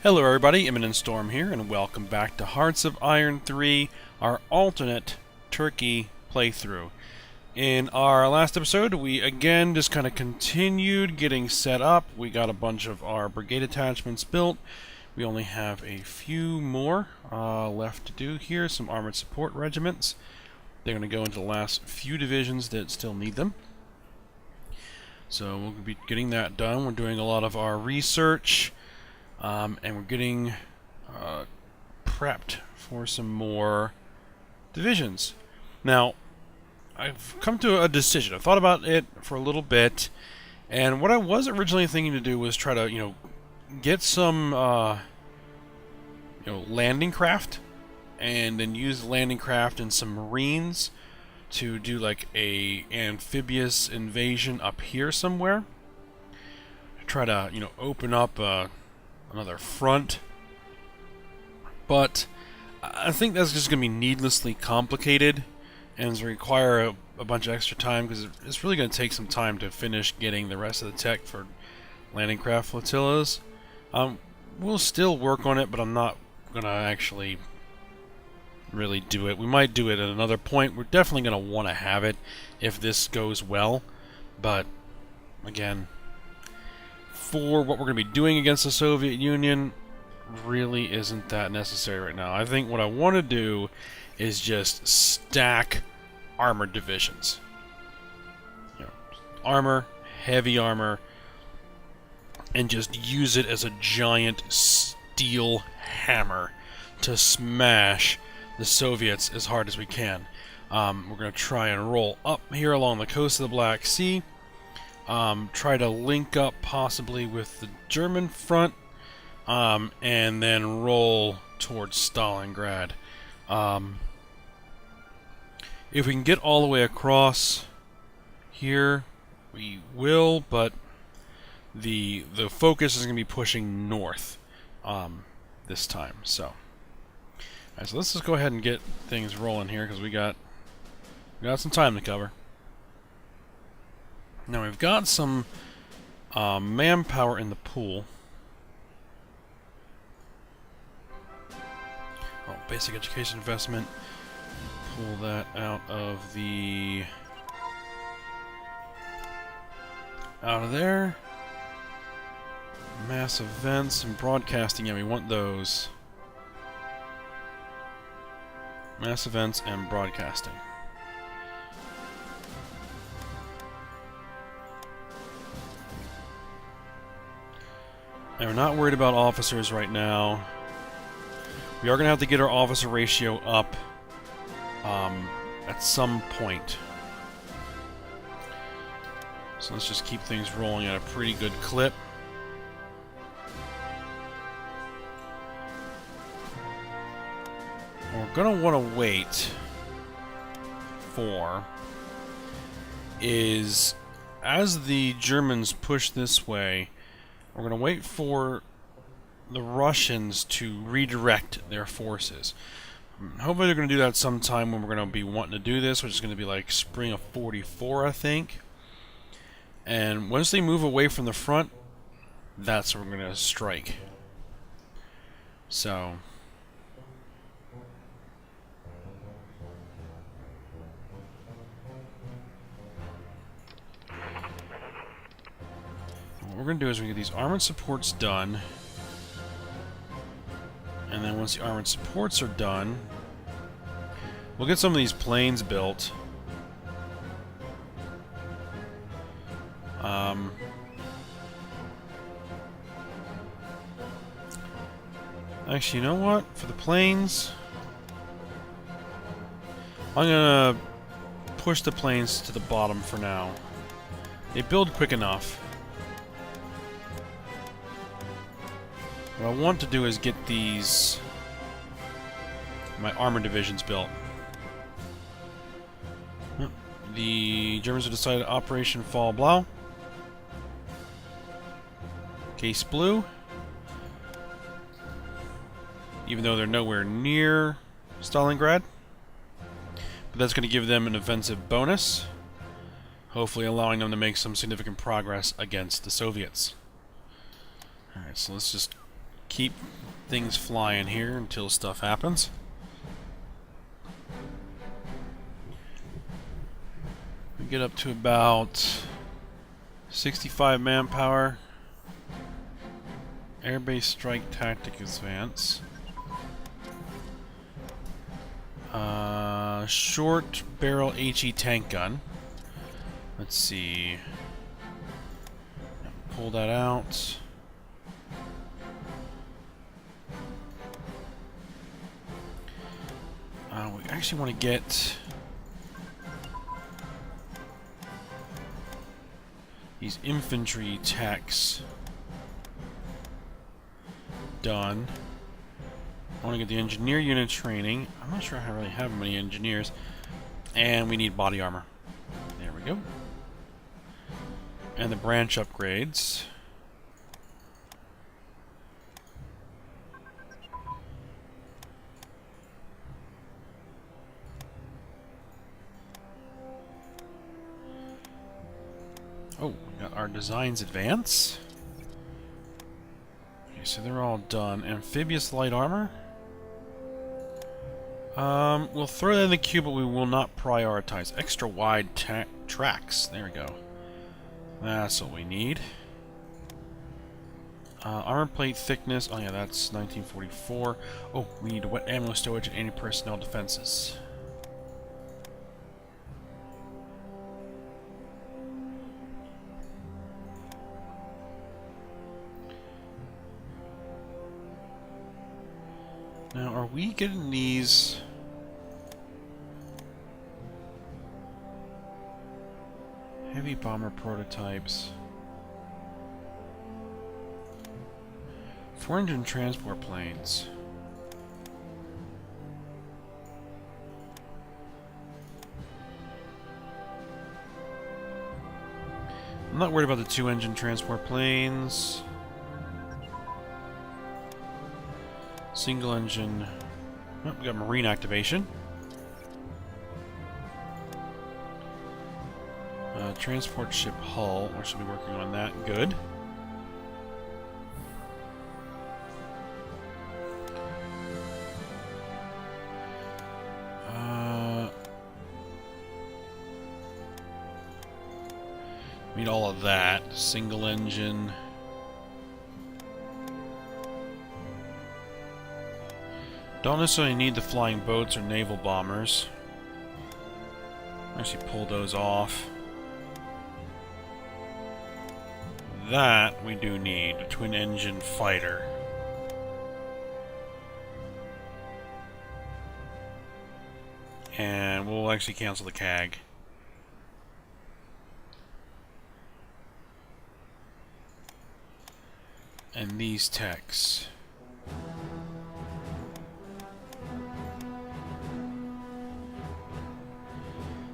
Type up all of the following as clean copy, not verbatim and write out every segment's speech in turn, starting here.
Hello everybody, Imminent Storm here, and welcome back to Hearts of Iron 3, our alternate Turkey playthrough. In our last episode, we again just kind of continued getting set up. We got a bunch of our brigade attachments built. We only have a few more left to do here, some armored support regiments. They're going to go into the last few divisions that still need them. So we'll be getting that done. We're doing a lot of our research. And we're getting prepped for some more divisions. Now, I've come to a decision. I've thought about it for a little bit, and what I was originally thinking to do was try to, get some, landing craft, and then use landing craft and some marines to do like a amphibious invasion up here somewhere. Try to, open up another front, but I think that's just going to be needlessly complicated and it's going to require a bunch of extra time because it's really going to take some time to finish getting the rest of the tech for landing craft flotillas. We'll still work on it, but I'm not going to actually really do it. We might do it at another point. We're definitely going to want to have it if this goes well, but again, for what we're going to be doing against the Soviet Union, really isn't that necessary right now. I think what I want to do is just stack armored divisions. Armor, heavy armor, and just use it as a giant steel hammer to smash the Soviets as hard as we can. We're going to try and roll up here along the coast of the Black Sea. Try to link up possibly with the German front, and then roll towards Stalingrad. If we can get all the way across here, we will, but the focus is going to be pushing north this time. So, alright, so let's just go ahead and get things rolling here because we got some time to cover. Now we've got some manpower in the pool. Oh, basic education investment. Pull that out of there. Mass events and broadcasting. Yeah, we want those. Mass events and broadcasting. And we're not worried about officers right now. We are going to have to get our officer ratio up at some point. So let's just keep things rolling at a pretty good clip. What we're going to want to wait for is, as the Germans push this way, we're going to wait for the Russians to redirect their forces. Hopefully they're going to do that sometime when we're going to be wanting to do this, which is going to be like spring of 44, I think. And once they move away from the front, that's where we're going to strike. So what we're going to do is we get these armored supports done, and then once the armored supports are done, we'll get some of these planes built. Actually, you know what? For the planes, I'm going to push the planes to the bottom for now. They build quick enough. What I want to do is get my armor divisions built. The Germans have decided Operation Fall Blau. Case Blue. Even though they're nowhere near Stalingrad. But that's going to give them an offensive bonus. Hopefully allowing them to make some significant progress against the Soviets. Alright, so let's just keep things flying here until stuff happens. We get up to about 65 manpower. Airbase strike tactic advance. Short barrel HE tank gun. Let's see. Pull that out. We actually want to get these infantry techs done. I want to get the engineer unit training. I'm not sure I really have many engineers. And we need body armor. There we go. And the branch upgrades. Oh, we got our designs advance. Okay, so they're all done. Amphibious light armor. We'll throw that in the queue, but we will not prioritize. Extra wide tracks. There we go. That's what we need. Armor plate thickness. Oh yeah, that's 1944. Oh, we need wet ammo storage and anti-personnel defenses. Now, are we getting these? Heavy bomber prototypes. 4-engine transport planes. I'm not worried about the 2-engine transport planes. Single engine. Oh, we got marine activation. Transport ship hull. We should be working on that. Good. Need all of that. Single engine. Don't necessarily need the flying boats or naval bombers. Actually pull those off. That we do need, a twin-engine fighter. And we'll actually cancel the CAG. And these techs.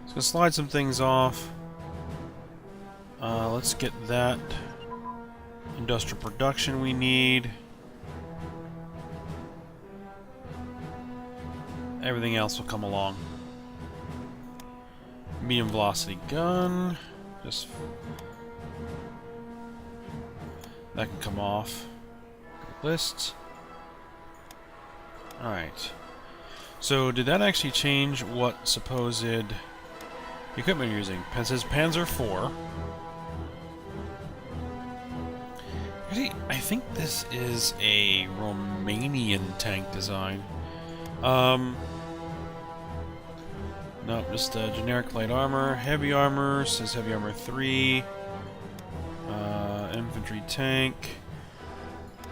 So let's slide some things off. Let's get that industrial production we need. Everything else will come along. Medium velocity gun. Just that can come off. List. Alright. So did that actually change what supposed equipment you're using? It says Panzer IV. Actually, I think this is a Romanian tank design. No, just generic light armor. Heavy armor, says heavy armor 3. Infantry tank.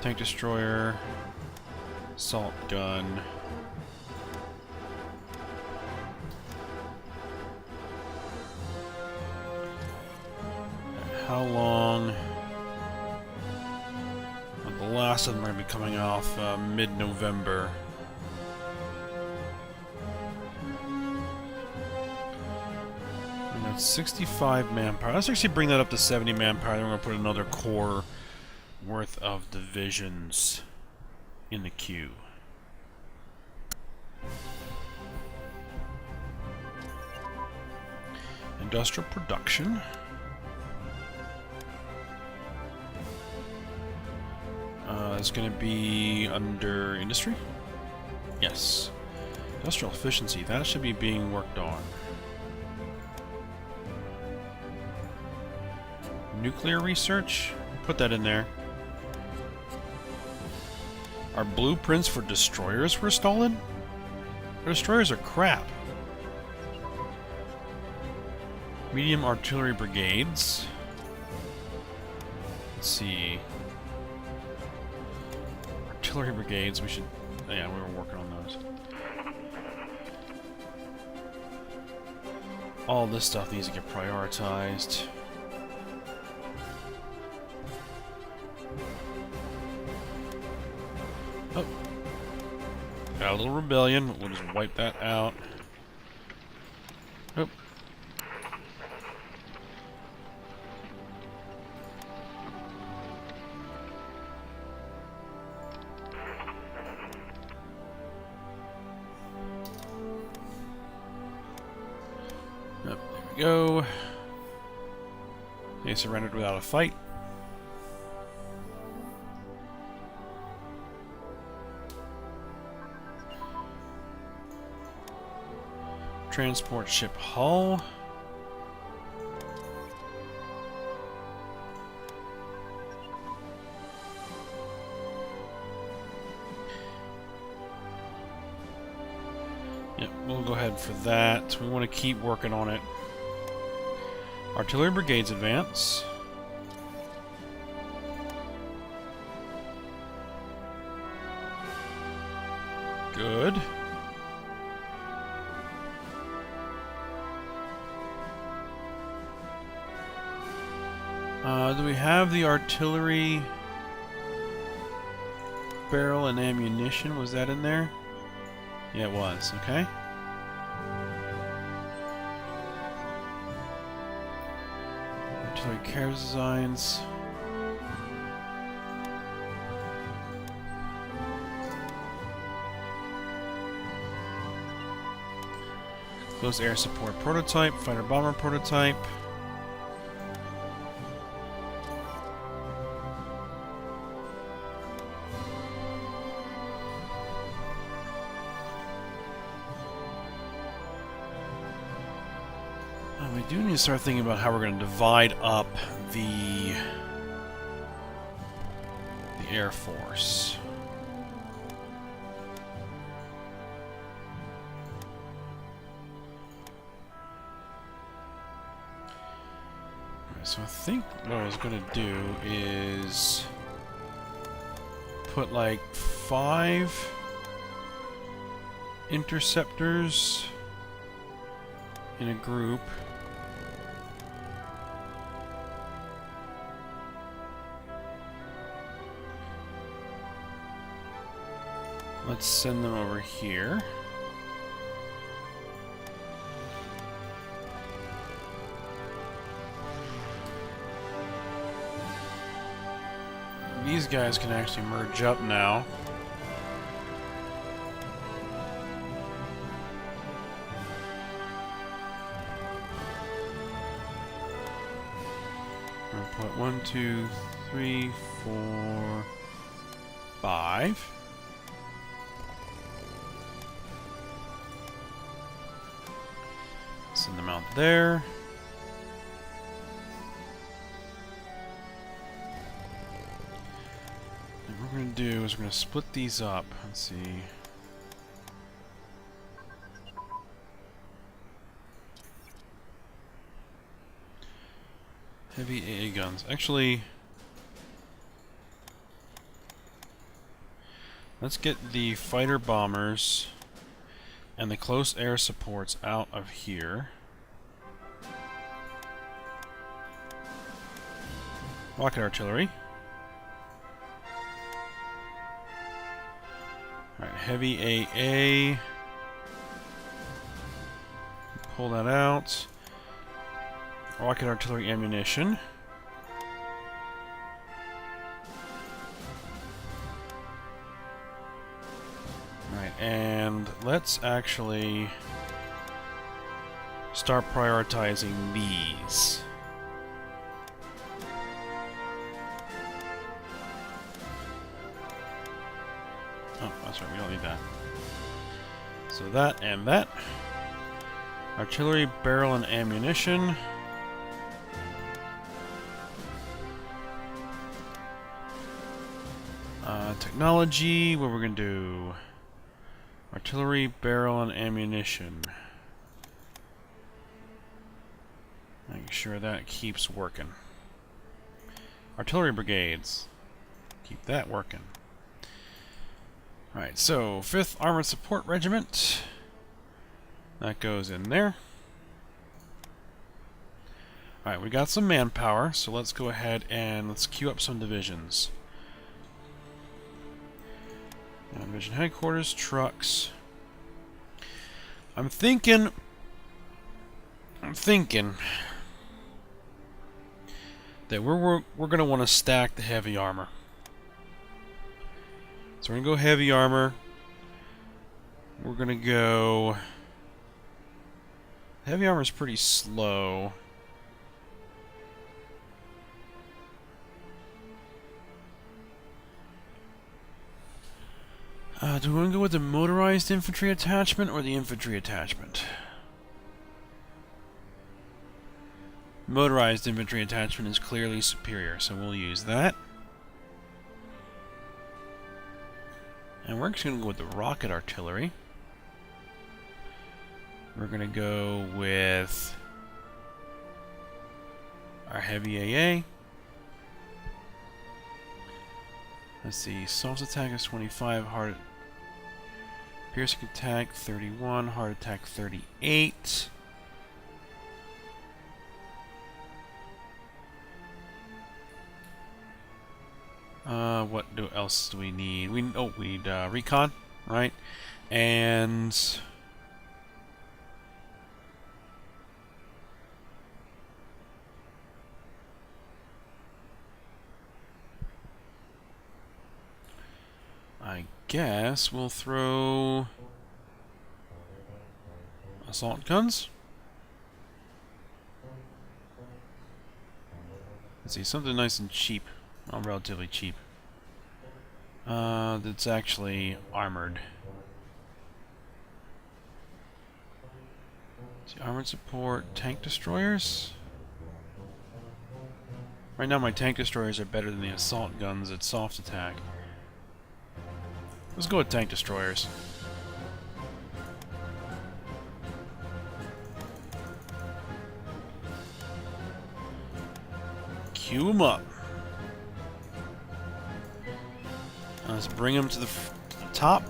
Tank destroyer. Assault gun. How long? The last of them are going to be coming off mid-November. And that's 65 manpower. Let's actually bring that up to 70 manpower. Then we're going to put another core worth of divisions in the queue. Industrial production. It's going to be under industry? Yes. Industrial efficiency, that should be being worked on. Nuclear research? Put that in there. Our blueprints for destroyers were stolen? Our destroyers are crap. Medium artillery brigades. Let's see. Artillery brigades, we should... Yeah, we were working on those. All this stuff needs to get prioritized. Oh. Got a little rebellion. We'll just wipe that out. Oh. There we go. They surrendered without a fight. Transport ship hull. Yep, we'll go ahead for that. We want to keep working on it. Artillery brigades advance. Good. Do we have the artillery barrel and ammunition? Was that in there? Yeah, it was. Okay. Artillery carriage designs. Close air support prototype, fighter bomber prototype. We do need to start thinking about how we're going to divide up the Air Force. So I think what I was going to do is put like 5 interceptors in a group. Let's send them over here. These guys can actually merge up now. We'll put 1, 2, 3, 4, 5. Send them out there. And what we're going to do is we're going to split these up. Let's see. Heavy AA guns. Actually, let's get the fighter bombers and the close air supports out of here. Rocket artillery. Alright, heavy AA. Pull that out. Rocket artillery ammunition. Alright, and let's actually start prioritizing these. Oh, that's right, we don't need that. So that and that. Artillery, barrel, and ammunition. Technology, what we're going to do? Artillery, barrel, and ammunition. Make sure that keeps working. Artillery brigades. Keep that working. Alright, so 5th Armored Support Regiment. That goes in there. Alright, we got some manpower, so let's go ahead and let's queue up some divisions. Division headquarters, trucks. I'm thinking that we're going to want to stack the heavy armor. So we're going to go heavy armor. We're going to go... Heavy armor is pretty slow. Do we want to go with the motorized infantry attachment or the infantry attachment? Motorized infantry attachment is clearly superior, so we'll use that. And we're just going to go with the rocket artillery. We're going to go with our heavy AA. Let's see, soft attack is 25, hard piercing attack 31, hard attack 38. What else do we need? We need recon, right? And I guess we'll throw assault guns. Let's see, something nice and cheap. Well, relatively cheap. That's actually armored. See, armored support, tank destroyers. Right now my tank destroyers are better than the assault guns at soft attack. Let's go with tank destroyers. Queue them up. Let's bring them to the top.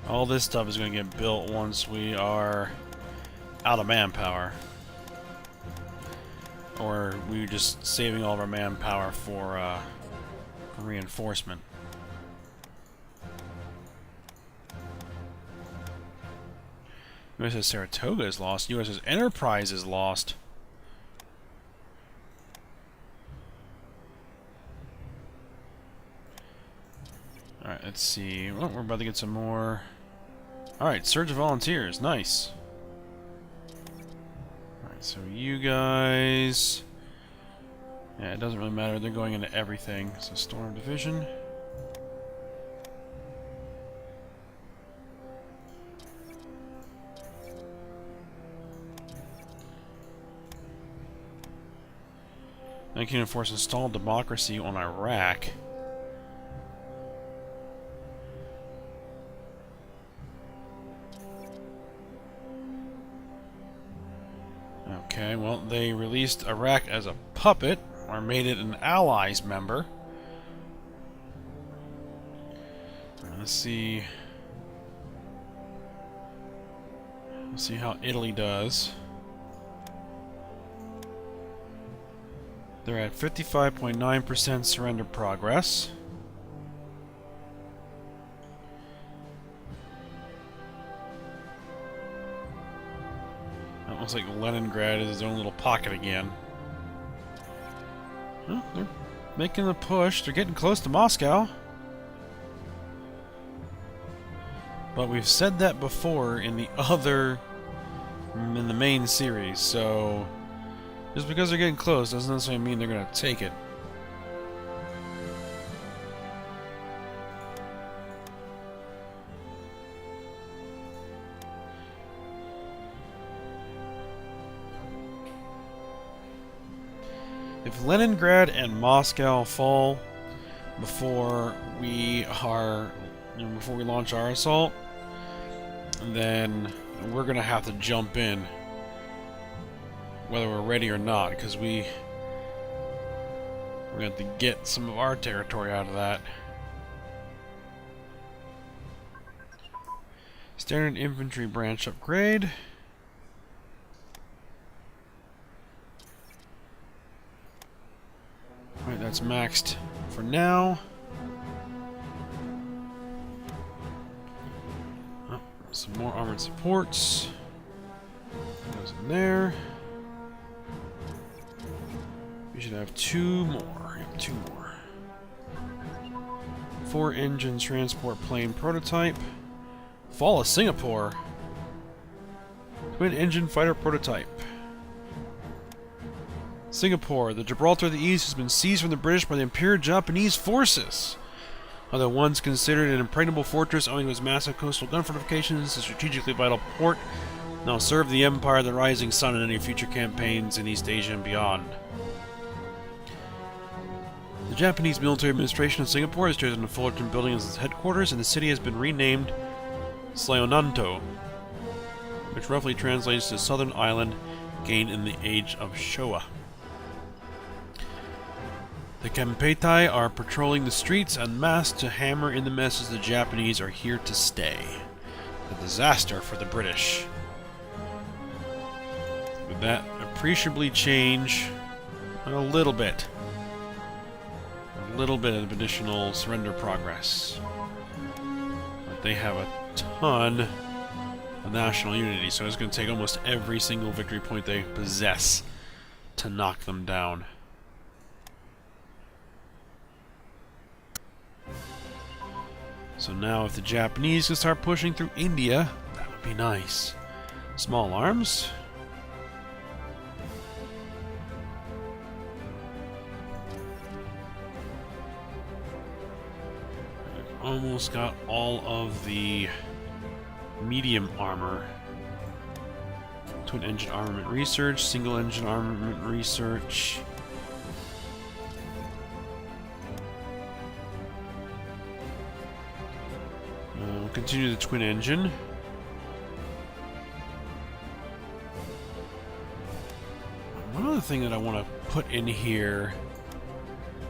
All this stuff is going to get built once we are out of manpower. Or we're just saving all of our manpower for reinforcement. USS Saratoga is lost. USS Enterprise is lost. Alright, let's see. Oh, we're about to get some more. Alright, Surge of Volunteers. Nice. Alright, so you guys... Yeah, it doesn't really matter. They're going into everything. So Storm Division. They can enforce installed democracy on Iraq. Okay, well, they released Iraq as a puppet, or made it an Allies member. Let's see. Let's see how Italy does. They're at 55.9% surrender progress. Looks like Leningrad is his own little pocket again. Well, they're making the push. They're getting close to Moscow. But we've said that before in the main series, so just because they're getting close doesn't necessarily mean they're going to take it. If Leningrad and Moscow fall before we launch our assault, then we're gonna have to jump in, whether we're ready or not, because we're gonna have to get some of our territory out of that. Standard infantry branch upgrade. Alright, that's maxed for now. Oh, some more armored supports. Goes in there. We should have two more. Yeah, two more. 4-engine transport plane prototype. Fall of Singapore. Twin-engine fighter prototype. Singapore, the Gibraltar of the East, has been seized from the British by the Imperial Japanese forces. Although once considered an impregnable fortress owing to its massive coastal gun fortifications, a strategically vital port now serve the Empire, the Rising Sun, in any future campaigns in East Asia and beyond. The Japanese military administration of Singapore has chosen the Fullerton building as its headquarters, and the city has been renamed Sleonanto, which roughly translates to Southern Island gained in the age of Showa. The Kempeitai are patrolling the streets en masse to hammer in the message the Japanese are here to stay. A disaster for the British. Would that appreciably change a little bit? A little bit of additional surrender progress. But they have a ton of national unity, so it's going to take almost every single victory point they possess to knock them down. So now if the Japanese can start pushing through India, that would be nice. Small arms. I've almost got all of the medium armor. Twin engine armament research, single engine armament research. Continue the twin engine. One other thing that I want to put in here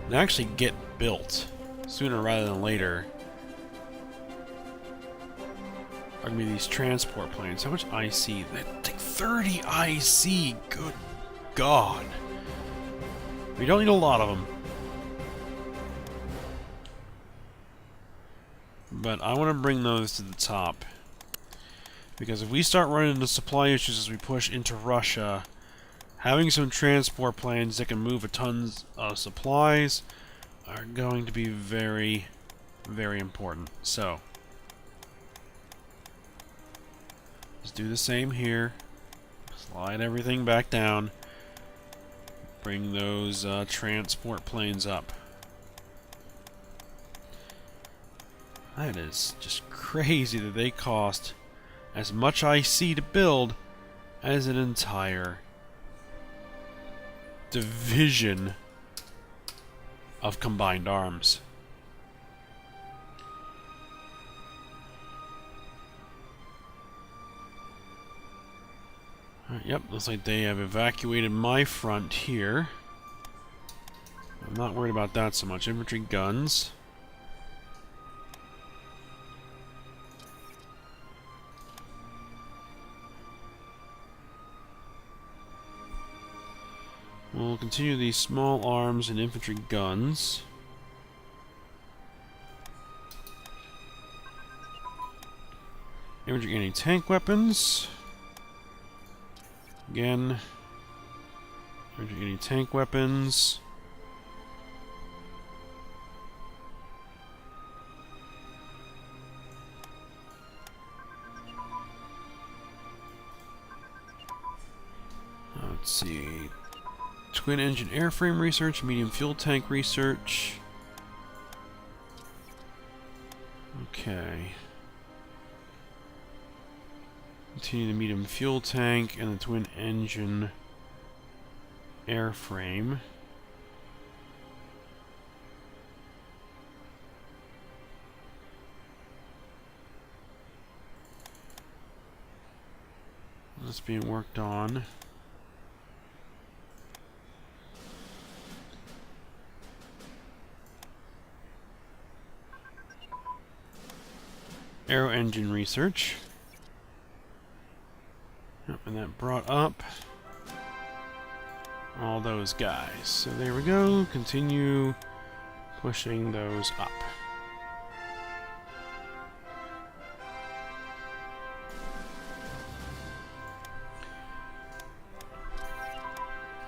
and actually get built sooner rather than later are going to be these transport planes. How much IC? They take 30 IC. Good God. We don't need a lot of them. But I want to bring those to the top. Because if we start running into supply issues as we push into Russia, having some transport planes that can move a tons of supplies are going to be very, very important. So, let's do the same here. Slide everything back down. Bring those transport planes up. That is just crazy that they cost as much IC to build as an entire division of combined arms. Alright, yep, looks like they have evacuated my front here. I'm not worried about that so much. Infantry guns. We'll continue these small arms and infantry guns. Infantry anti-tank weapons. Again. Infantry anti-tank weapons. see. Twin engine airframe research, medium fuel tank research. Okay. Continue the medium fuel tank and the twin engine airframe. That's being worked on. Aero engine research. Yep, and that brought up all those guys. So there we go. Continue pushing those up.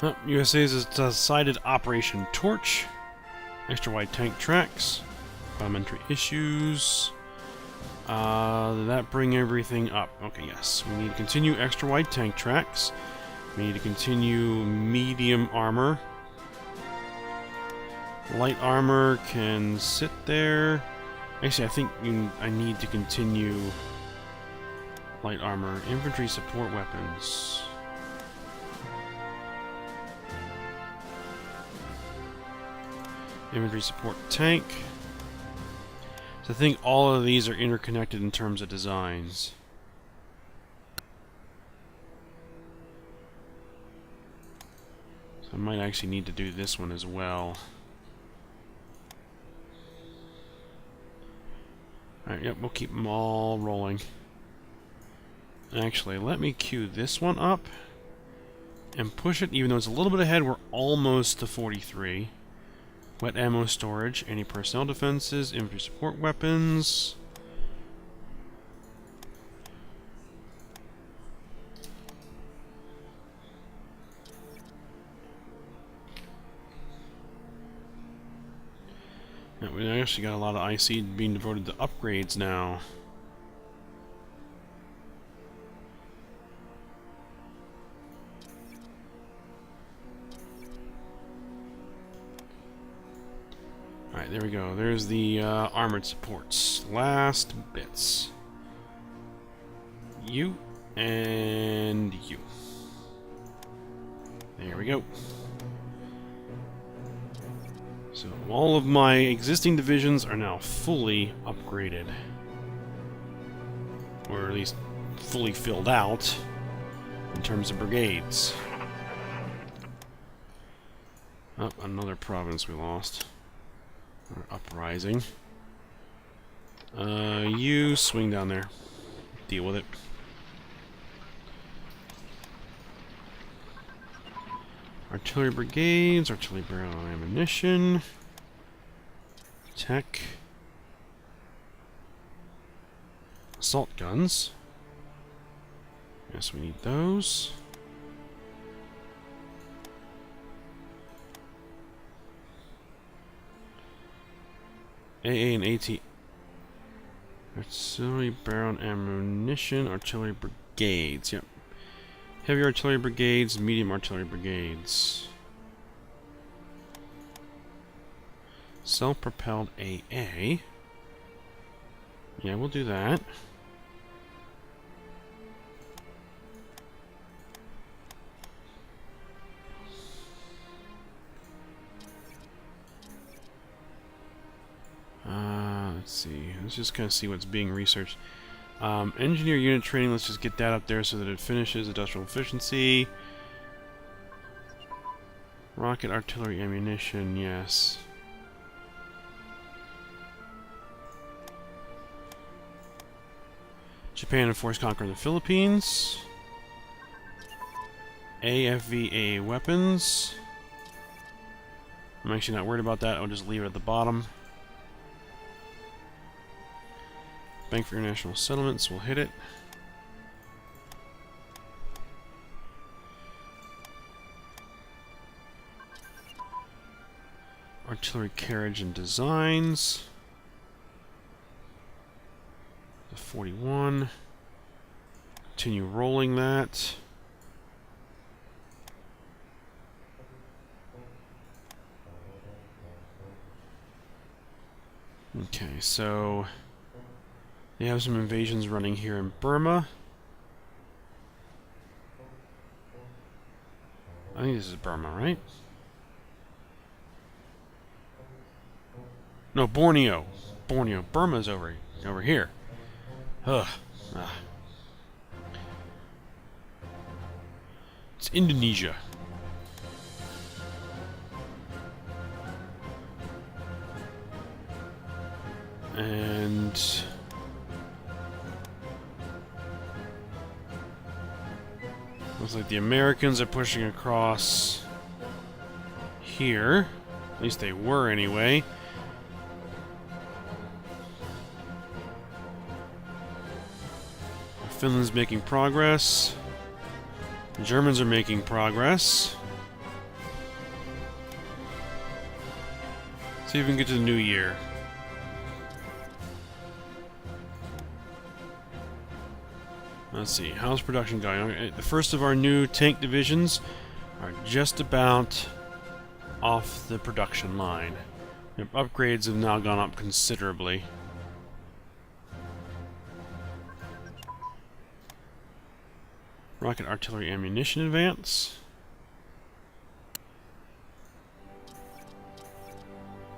Oh, USA's has decided Operation Torch. Extra wide tank tracks. Parliamentary issues. Did that bring everything up? Okay, yes. We need to continue extra wide tank tracks. We need to continue medium armor. Light armor can sit there. Actually, I think I need to continue light armor. Infantry support weapons. Infantry support tank. So I think all of these are interconnected in terms of designs. So I might actually need to do this one as well. Alright, yep, we'll keep them all rolling. Actually, let me queue this one up and push it, even though it's a little bit ahead, we're almost to 43. Wet ammo storage, anti-personnel defenses, infantry support weapons. Yeah, we actually got a lot of IC being devoted to upgrades now. Alright, there we go. There's the armored supports. Last bits. You and you. There we go. So all of my existing divisions are now fully upgraded. Or at least fully filled out in terms of brigades. Oh, another province we lost. Or uprising. You swing down there. Deal with it. Artillery brigades, artillery barrel ammunition. Tech. Assault guns. Yes, we need those. AA and AT. Artillery barrel ammunition, artillery brigades. Yep. Heavy artillery brigades, medium artillery brigades. Self-propelled AA. Yeah, we'll do that. Let's see. Let's just kind of see what's being researched. Engineer unit training, let's just get that up there so that it finishes. Industrial efficiency. Rocket artillery ammunition, yes. Japan and force conquering the Philippines. AFVA weapons. I'm actually not worried about that. I'll just leave it at the bottom. Bank for International Settlements, we'll hit it. Artillery carriage and designs. The 41. Continue rolling that. Okay, so they have some invasions running here in Burma. I think this is Burma, right? No, Borneo. Borneo. Burma's over here. Ugh. Ah. It's Indonesia. And looks like the Americans are pushing across here. At least they were anyway. Finland's making progress. The Germans are making progress. See if we can get to the new year. Let's see, how's production going? The first of our new tank divisions are just about off the production line. The upgrades have now gone up considerably. Rocket artillery ammunition advance.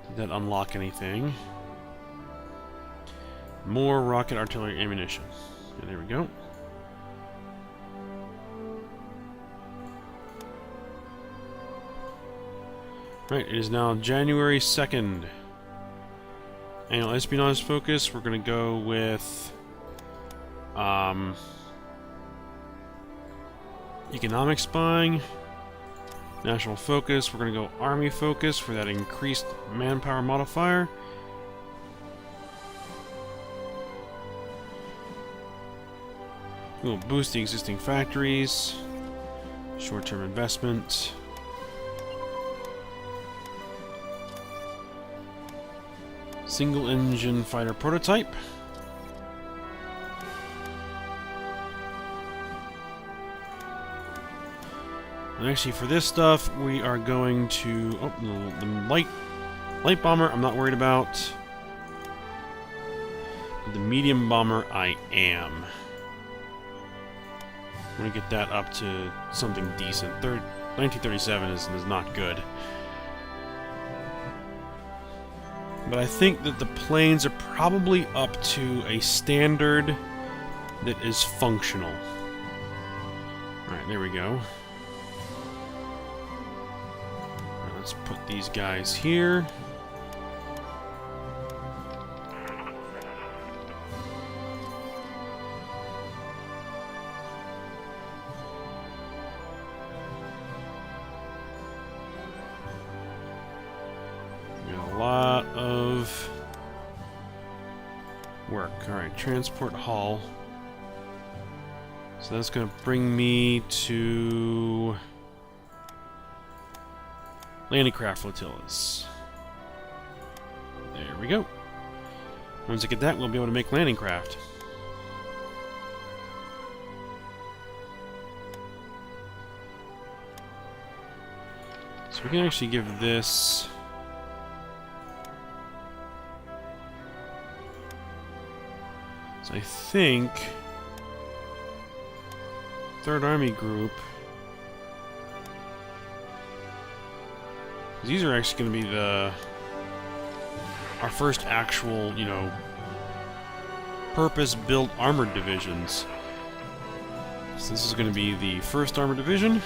Did that unlock anything? More rocket artillery ammunition. Yeah, there we go. Right, it is now January 2nd. Annual espionage focus, we're going to go with economic spying. National focus, we're going to go army focus for that increased manpower modifier. We'll boost the existing factories. Short-term investment. Single-engine fighter prototype. And actually, for this stuff, we are going to... Oh, the light bomber, I'm not worried about. The medium bomber, I am. I'm going to get that up to something decent. 1937 is not good. But I think that the planes are probably up to a standard that is functional. Alright, there we go. Alright, let's put these guys here. Transport hull. So that's going to bring me to landing craft flotillas. There we go. Once I get that, we'll be able to make landing craft. So we can actually give this... So I think 3rd Army Group, these are actually going to be our first actual, you know, purpose-built armored divisions. So this is going to be the 1st Armored Division.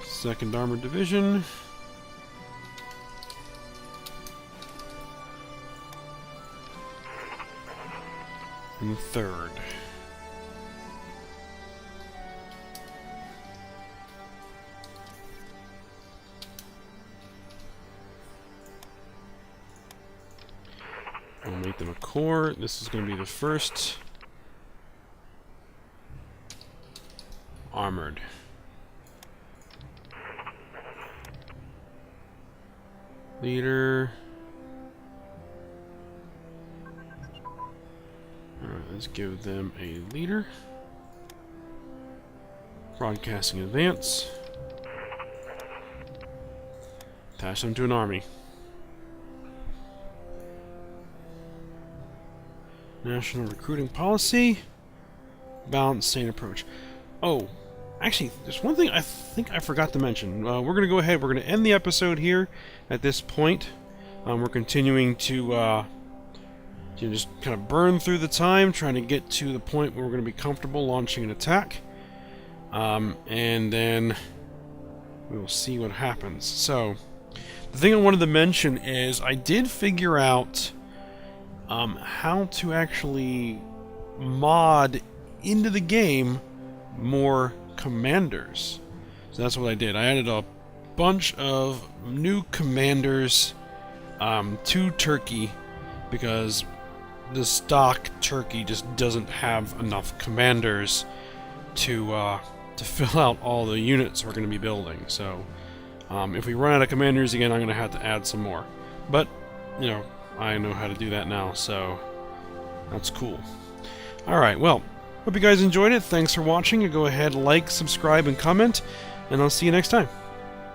Second Armored Division. And 3rd. I'll make them a core. This is going to be the 1st Armored. Leader. Alright, let's give them a leader. Broadcasting advance. Attach them to an army. National recruiting policy. Balanced, sane approach. Oh, actually, there's one thing I think I forgot to mention. We're going to go ahead. We're going to end the episode here at this point. We're continuing to just kind of burn through the time, trying to get to the point where we're going to be comfortable launching an attack. And then we will see what happens. So, the thing I wanted to mention is I did figure out how to actually mod into the game more commanders. So that's what I did. I added a bunch of new commanders to Turkey because the stock Turkey just doesn't have enough commanders to fill out all the units we're going to be building. So if we run out of commanders again, I'm going to have to add some more. But, you know, I know how to do that now, so that's cool. Alright, well, hope you guys enjoyed it. Thanks for watching. Go ahead, like, subscribe, and comment, and I'll see you next time.